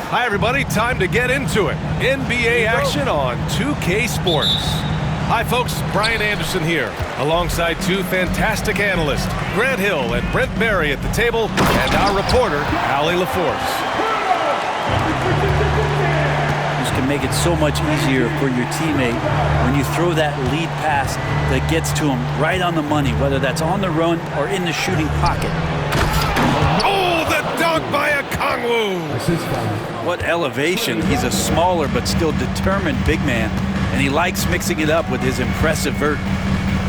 Hi, everybody. Time to get into it. NBA action on 2K Sports. Hi, folks. Brian Anderson here, alongside two fantastic analysts, Grant Hill and Brent Barry at the table, and our reporter, Allie LaForce. This can make it so much easier for your teammate when you throw that lead pass that gets to him right on the money, whether that's on the run or in the shooting pocket. Oh, the dunk by Okongwu! What elevation. He's a smaller but still determined big man, and he likes mixing it up with his impressive vert.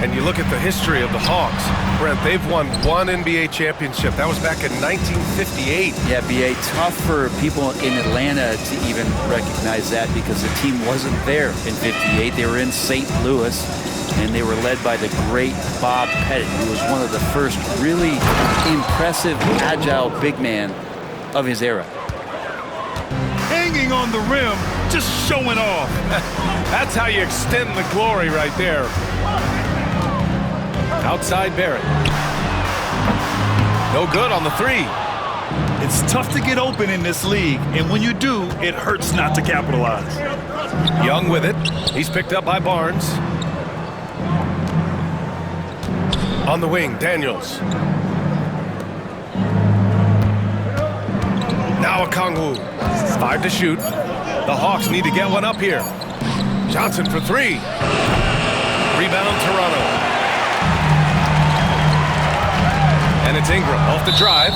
And you look at the history of the Hawks. Brent, they've won one NBA championship. That was back in 1958. Yeah, B.A., tough for people in Atlanta to even recognize that because the team wasn't there in 58. They were in St. Louis, and they were led by the great Bob Pettit, who was one of the first really impressive, agile big man of his era. Hanging on the rim, just showing off. That's how you extend the glory right there. Outside Barrett. No good on the three. It's tough to get open in this league, and when you do, it hurts not to capitalize. Young with it. He's picked up by Barnes. On the wing, Daniels. Now Okongwu. 5 to shoot. The Hawks need to get one up here. Johnson for three. Rebound Toronto. And it's Ingram off the drive.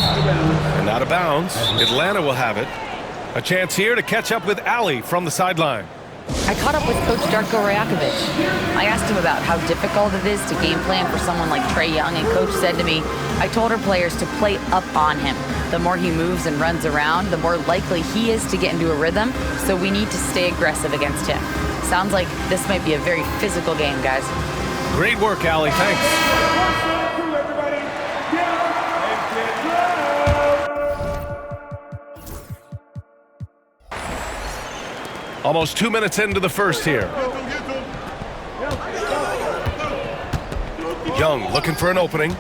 And out of bounds. Atlanta will have it. A chance here to catch up with Allie from the sideline. I caught up with Coach Darko Rajakovic. I asked him about how difficult it is to game plan for someone like Trae Young, and Coach said to me, I told our players to play up on him. The more he moves and runs around, the more likely he is to get into a rhythm, so we need to stay aggressive against him. Sounds like this might be a very physical game, guys. Great work, Allie. Thanks. Almost 2 minutes into the first here. Young looking for an opening.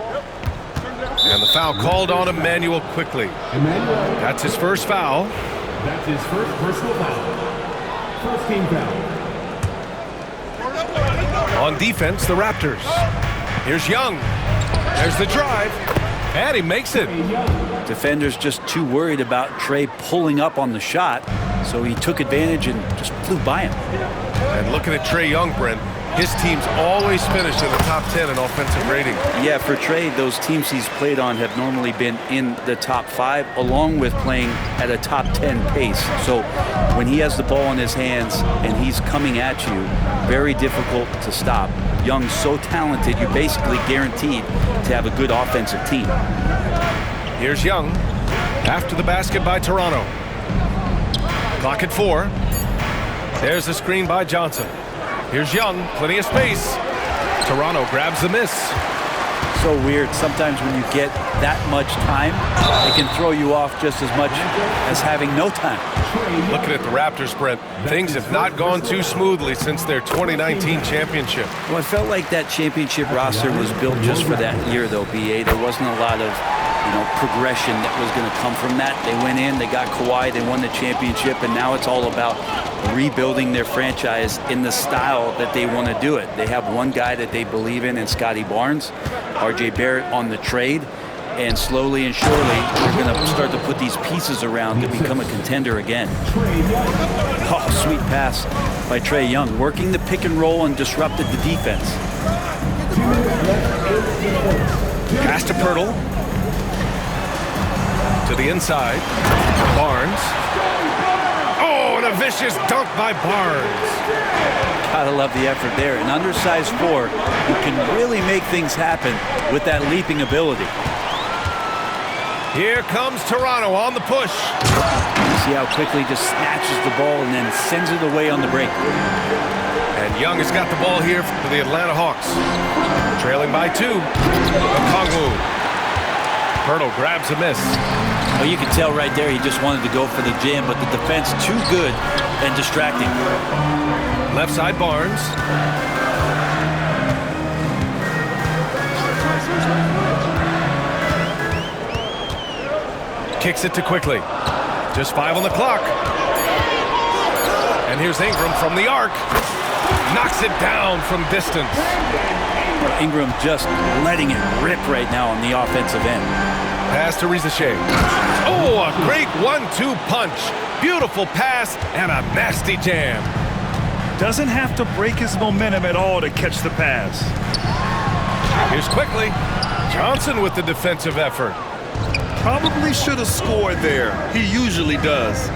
And the foul called on Immanuel quickly. That's his first foul. That's his first personal foul. First team foul. On defense, the Raptors. Here's Young. There's the drive. And he makes it. Defenders just too worried about Trae pulling up on the shot, so he took advantage and just flew by him. And looking at Trae Young, Brent, his teams always finish in the top 10 in offensive rating. Yeah, for Trae, those teams he's played on have normally been in the top 5, along with playing at a top 10 pace. So when he has the ball in his hands and he's coming at you, very difficult to stop. Young's so talented, you're basically guaranteed to have a good offensive team. Here's Young. After the basket by Toronto. Clock at 4. There's the screen by Johnson. Here's Young, plenty of space. Toronto grabs the miss. So weird. Sometimes when you get that much time, it can throw you off just as much as having no time. Looking at the Raptors, Brent, things have not gone too smoothly since their 2019 championship. Well, I felt like that championship roster was built just for that year, though, B.A. There wasn't a lot of progression that was going to come from that. They went in, they got Kawhi, they won the championship, and now it's all about rebuilding their franchise in the style that they want to do it. They have one guy that they believe in Scotty Barnes, R.J. Barrett on the trade, and slowly and surely they're going to start to put these pieces around to become a contender again. Oh, sweet pass by Trae Young, working the pick and roll and disrupted the defense. Pass to Pirtle. To the inside. Barnes. Oh, and a vicious dunk by Barnes. Gotta love the effort there. An undersized 4 who can really make things happen with that leaping ability. Here comes Toronto on the push. See how quickly he just snatches the ball and then sends it away on the break. And Young has got the ball here for the Atlanta Hawks. Trailing by 2. Okongwu. Pirtle grabs a miss. Well, you can tell right there he just wanted to go for the jam, but the defense too good and distracting. Left side Barnes. Kicks it to Quickly. Just 5 on the clock. And here's Ingram from the arc. Knocks it down from distance. Ingram just letting it rip right now on the offensive end. Pass to Rizachet. Oh, a great 1-2 punch. Beautiful pass and a nasty jam. Doesn't have to break his momentum at all to catch the pass. Here's quickly. Johnson with the defensive effort. Probably should have scored there. He usually does.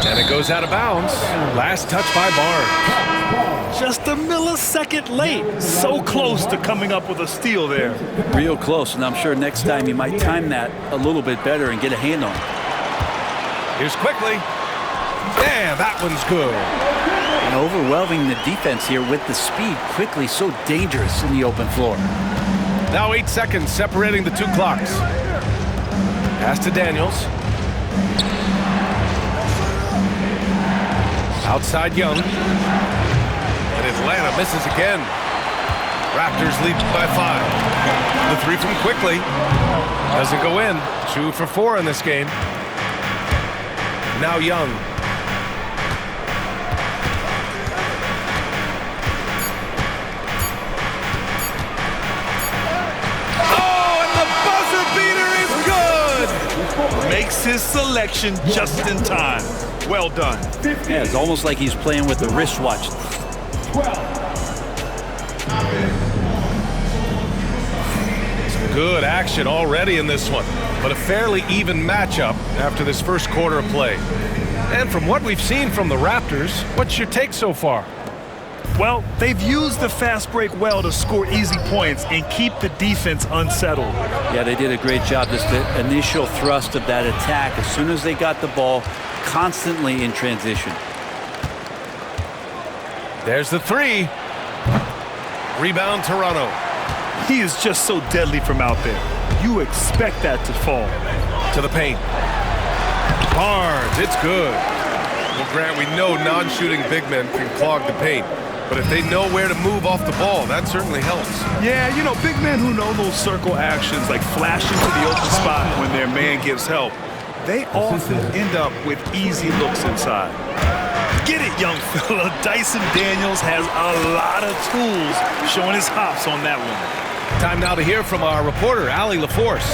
And it goes out of bounds. Last touch by Barnes. Just a millisecond late. So close to coming up with a steal there. Real close, and I'm sure next time he might time that a little bit better and get a hand on it. Here's quickly. Yeah, that one's good. And overwhelming the defense here with the speed. Quickly, so dangerous in the open floor. Now 8 seconds separating the 2 clocks. Pass to Daniels. Outside Young. And Atlanta misses again. Raptors lead by 5. The 3 from quickly. Doesn't go in. 2 for 4 in this game. Now Young. Makes his selection just in time. Well done. Yeah, it's almost like he's playing with the wristwatch. 12. Good action already in this one, but a fairly even matchup after this first quarter of play. And from what we've seen from the Raptors, what's your take so far? Well, they've used the fast break well to score easy points and keep the defense unsettled. Yeah, they did a great job. Just the initial thrust of that attack, as soon as they got the ball, constantly in transition. There's the 3. Rebound Toronto. He is just so deadly from out there. You expect that to fall. To the paint. Barnes, it's good. Well, Grant, we know non-shooting big men can clog the paint. But if they know where to move off the ball, that certainly helps. Yeah, you know, big men who know those circle actions, like flashing to the open spot when their man gives help, they often end up with easy looks inside. Get it, young fella. Dyson Daniels has a lot of tools, showing his hops on that one. Time now to hear from our reporter, Allie LaForce.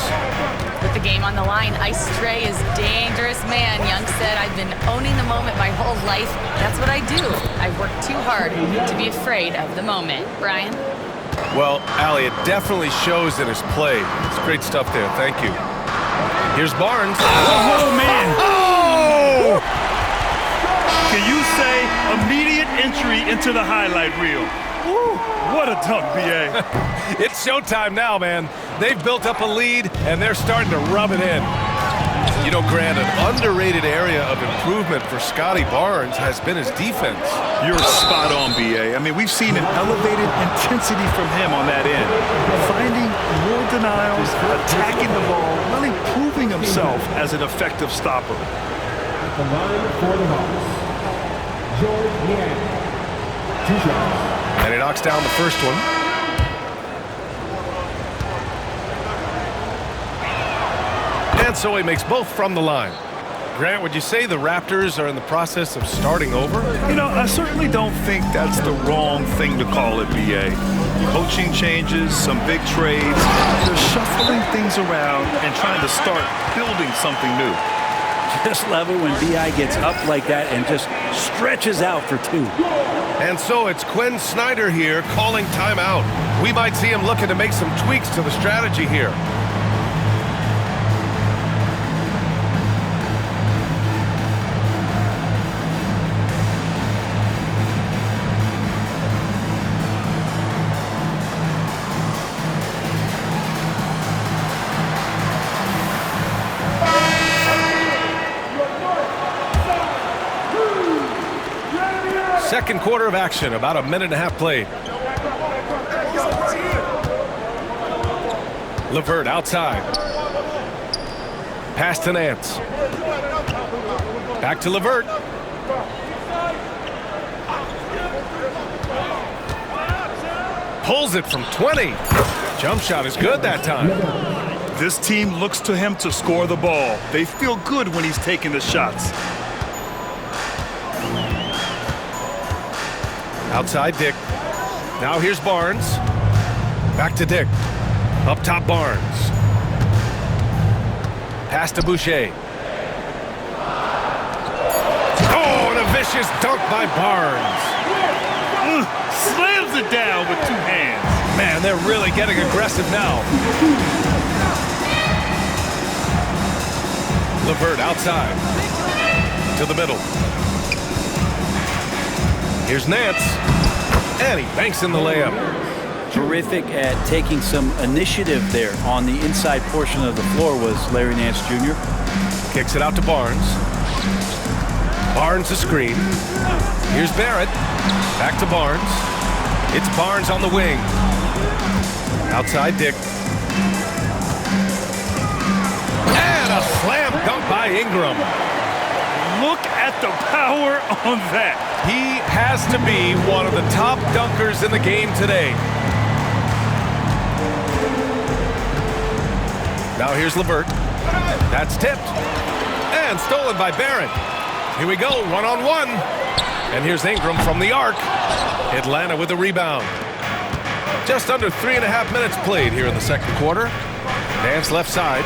With the game on the line, Ice Trae is dangerous man. Young said, I've been owning the moment my whole life. That's what I do. I work too hard to be afraid of the moment. Brian? Well, Allie, it definitely shows in his play. It's great stuff there. Thank you. Here's Barnes. Oh, man. Oh! Can you say immediate entry into the highlight reel? Woo, what a dunk, B.A. It's showtime now, man. They've built up a lead, and they're starting to rub it in. You know, Grant, an underrated area of improvement for Scotty Barnes has been his defense. You're spot on, B.A. I mean, we've seen an elevated intensity from him on that end. Finding more denials, attacking the ball, really proving himself as an effective stopper. The line for the Hawks. George Niang. 2 shots. And he knocks down the first one. And so he makes both from the line. Grant, would you say the Raptors are in the process of starting over? You know, I certainly don't think that's the wrong thing to call it, B.A. Coaching changes, some big trades. They're shuffling things around and trying to start building something new. Just love it when B.I. gets up like that and just stretches out for 2. And so it's Quinn Snyder here calling timeout. We might see him looking to make some tweaks to the strategy here. Second quarter of action, about a minute and a half played. LeVert outside. Pass to Nance. Back to LeVert. Pulls it from 20. Jump shot is good that time. This team looks to him to score the ball. They feel good when he's taking the shots. Outside Dick. Now here's Barnes. Back to Dick. Up top Barnes. Pass to Boucher. Oh, and a vicious dunk by Barnes. Slams it down with 2 hands. Man, they're really getting aggressive now. LeVert outside. To the middle. Here's Nance. And he banks in the layup. Terrific at taking some initiative there on the inside portion of the floor was Larry Nance Jr. Kicks it out to Barnes. Barnes a screen. Here's Barrett. Back to Barnes. It's Barnes on the wing. Outside Dick. And a slam dunk by Ingram. Look at the power on that. He has to be one of the top dunkers in the game today. Now here's LeVert. That's tipped. And stolen by Barrett. Here we go, one-on-one. And here's Ingram from the arc. Atlanta with the rebound. Just under 3.5 minutes played here in the second quarter. Nance left side.